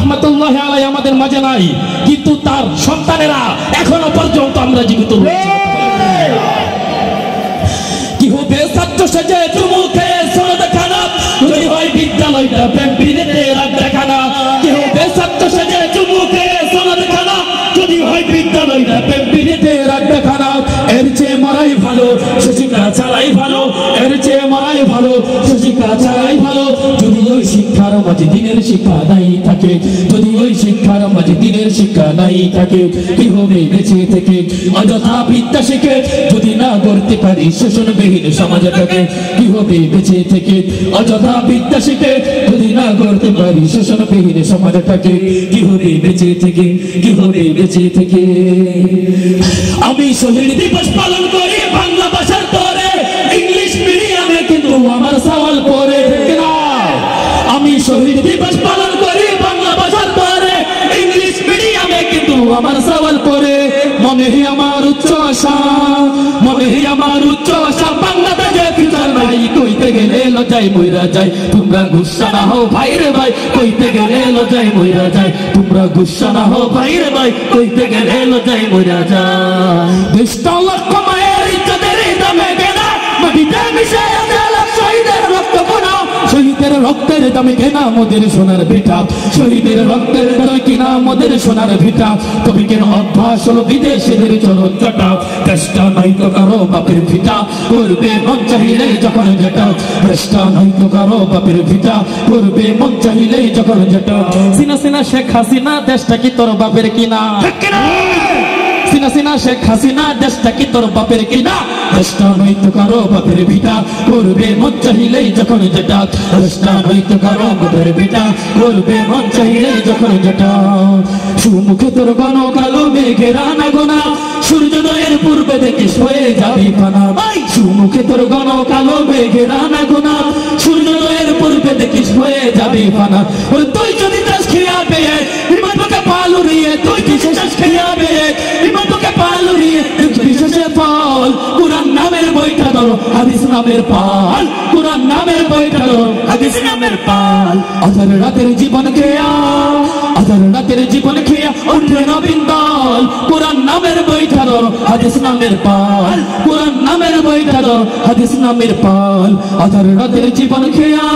রহমতুল্লাহ আলাইহি আমাদের মাঝে নাই, কিন্তু তার সন্তানেরা এখনো পর্যন্ত আমরা জীবিত রয়েছি। কি হবে ছাত্র সেজে চুমুকে সনদ খানা, যদি হয় বিদ্যালয়টা প্রেম বিদেতে রাখবে খানা। কি হবে ছাত্র সেজে চুমুকে সনদ খানা, যদি হয় বিদ্যালয়টা প্রেম বিদেতে রাখবে খানা। এর চেয়ে মরাই ভালো, শিক্ষা ছাড়াই ভালো, এর চেয়ে মরাই ভালো, শিক্ষা ছাড়াই ভালো। যদি ওই শিক্ষার মাঝে দিনের শিক্ষা নাই থাকে, যদি ওই শিক্ষার মাঝে দিনের শিক্ষা নাই থাকে, কি হবে বেঁচে থেকে অযথা বিদ্যা শিখে যদি না করতে পারি শোষণবিহীন সমাজটাকে। কি হবে বেঁচে থেকে অযথা বিদ্যা শিখে যদি না করতে পারি শোষণবিহীন সমাজটাকে। কি হবে বেঁচে থেকে, কি হবে বেঁচে থেকে। আমি শহীদ দিবস পালন করি বাংলা ভাষার তরে, ইংলিশ মিডিয়ামে কিন্তু আমার সওয়াল পড়ে না। আমি শহীদ দিবস পালন করি বাংলা ভাষার তরে, ইংলিশ মিডিয়ামে কিন্তু আমার সওয়াল পড়ে। মনে আমার উচ্চ আশা, মনে আমার উচ্চ আশা, বাংলাদেশে ফিউচার নাই। কইতে গেলে লজ্জায় মইরা যায়, তোমরা গুসা না হও ভাই রে ভাই। কইতে গেলে লজ্জায় মইরা যায়, তোমরা গুসা না হও ভাই রে ভাই। কইতে গেলে লজ্জায় মইরা যায়। দেশটা লক্ষ মায়ের ইজ্জতের দামে কেনা, মাটিতে মিশে আছে লাখ শহীদের রক্ত কোনা। শহীদের রক্তের দামে কেনা মোদের সোনার ভিটা, শহীদের রক্তের দামে কিনা মোদের সোনার ভিটা। তবে কেন অভ্যাস হলো বিদেশিদের চরণ চটা, চেষ্টা নাই তো কারো বাপের ভিটা, করবে মন চাইলে যখন যেটা। চেষ্টা নাই তো কারো বাপের ভিটা, করবে মন চাইলে যখন যেটা। সিনা সিনা শেখ হাসিনা, দেশটা কি তোর বাপের কিনা? সিনা সিনা শেখ হাসিনা, দেশটা কি তোর বাপের কিনা? চেষ্টা নাই তো কারো বাপের ভিটা, করবে মন চাইলেই যখন যেটা। চেষ্টা নাই তো কারো বাপের ভিটা, করবে মন চাইলেই যখন যেটা। সুমুখে তোর ঘন কালো মেঘের আনা গোনা, সূর্যোদয়ের পূর্বে দেখিস হয়ে যাবি ফানা। সুমুখে তোর ঘন কালো মেঘের আনা গোনা, সূর্যোদয়ের পূর্বে দেখিস হয়ে যাবি ফানা। তুই যদি চাস খেয়া পেয়ে বিমান তোকে পাল উড়িয়ে, তুই কি শেষ খেয়া পেয়ে বিমান তোকে পাল উড়িয়ে, বিশেষে ফল কুরআন নামের বইটা ধরো, হাদিস নামের পাল। কুরআন নামের বইটা ধরো, হাদিস নামের পাল। আধার রাতের জীবন খেয়া, আধার রাতের জীবন খেয়া ওঠে নবীন দল। কুরআন নামের বইটা ধরো, হাদিস নামের পাল। কুরআন নামের বইটা ধরো, হাদিস নামের পাল। আধার রাতের জীবন খেয়া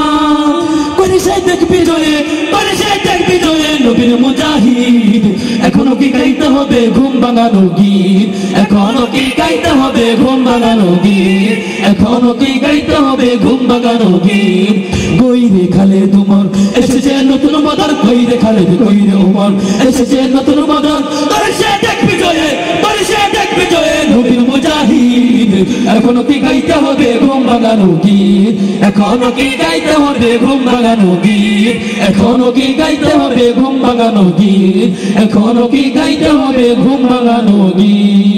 করে সে দেখবি জয়ে, করে সে দেখবি জয়ে নবীর মুজাহিদ। এখনো কি গাইতে হবে ঘুম ভাঙানো গীত, এখনো কি গাইতে হবে ঘুম ভাঙানো গীত, এখনো কি গাইতে হবে ঘুম ভাঙানো গীত। কইরে খালেদ উমর এসেছে নতুন বদর, কইরে খালেদ কইরে উমর এসেছে নতুন বদর। করে সে দেখবি জয়ে, করে সে দেখবি জয়ে নবীর মুজাহিদ। এখনো কি গাইতে হবে ঘুম ভাঙানো গীত, এখনো কি গাইতে হবে ঘুম ভাঙানো গীত, এখনো কি গাইতে হবে ঘুম ভাঙানো গীত, এখনো কি গাইতে হবে ঘুম ভাঙানো গীত।